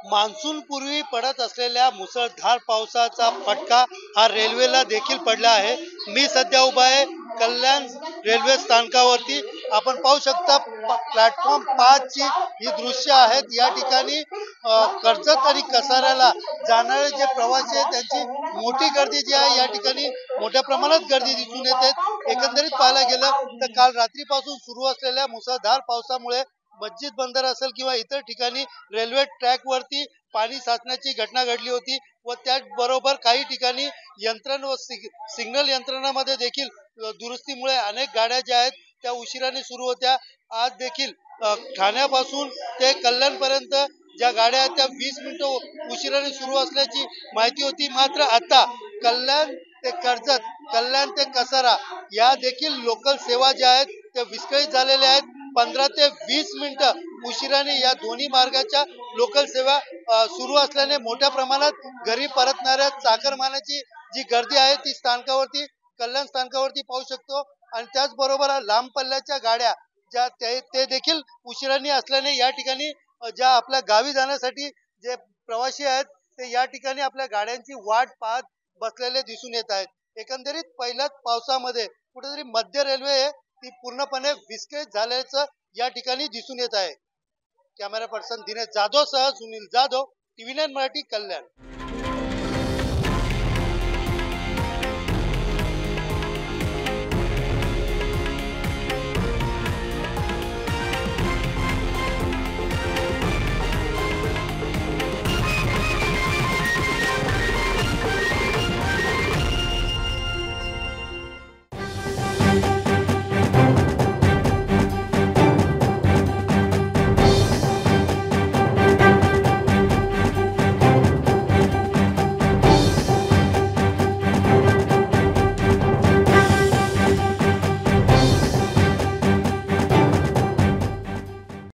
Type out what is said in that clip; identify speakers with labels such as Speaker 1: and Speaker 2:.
Speaker 1: Monsoon पूर्वी पडत असलेल्या मुसळधार पावसाचा फटका हा रेल्वेला देखील पडला आहे। मी सध्या उभा आहे कल्याण रेल्वे स्थानकावरती। आपण पाहू शकता प्लॅटफॉर्म 5 ची ही दृश्य आहेत। या ठिकाणी कर्जत आणि कसाऱ्याला जाणारे जे प्रवासी आहेत त्यांची मोठी गर्दी जी आहे, या ठिकाणी मोठ्या प्रमाणात गर्दी दिसून येते। एकंदरीत पाहायला गेलं तर काल रात्रीपासून सुरू असलेल्या मुसळधार पावसामुळे मस्जिद बंदर असेल किंवा इतर ठिकाणी रेल्वे ट्रॅक वरती पाणी साचण्याची घटना घडली होती व त्याचबरोबर काही ठिकाणी यंत्रण व सिग्नल यंत्रणामध्ये देखील दुरुस्तीमुळे अनेक गाड्या ज्या आहेत त्या उशिराने सुरू होत्या। आज देखील ठाण्यापासून ते कल्याणपर्यंत ज्या गाड्या आहेत त्या 20 मिनिटं उशिराने सुरू असल्याची माहिती होती। मात्र आता कल्याण ते कर्जत, कल्याण ते कसारा या देखील लोकल सेवा ज्या आहेत त्या विस्कळीत झालेल्या आहेत। 15 ते 20 मिनिटं उशिराने या दोन्ही मार्गाच्या लोकल सेवा सुरू असल्याने मोठ्या प्रमाणात घरी परतणाऱ्या चाकरमान्याची जी गर्दी आहे ती स्थानकावरती कल्याण स्थानकावरती पाहू शकतो। आणि त्याचबरोबर लांब पल्ल्याच्या गाड्या ज्या ते देखील उशिराने असल्याने या ठिकाणी ज्या आपल्या गावी जाण्यासाठी जे प्रवासी आहेत ते या ठिकाणी आपल्या गाड्यांची वाट पाहत बसलेले दिसून येत आहेत। एकंदरीत पहिल्याच पावसामध्ये कुठेतरी मध्य रेल्वे आहे ती पूर्णपणे विस्कळीत झाल्याचं या ठिकाणी दिसून येत आहे। कॅमेरा पर्सन दिनेश जाधव सह सुनील जाधव, TV9 मराठी, कल्याण।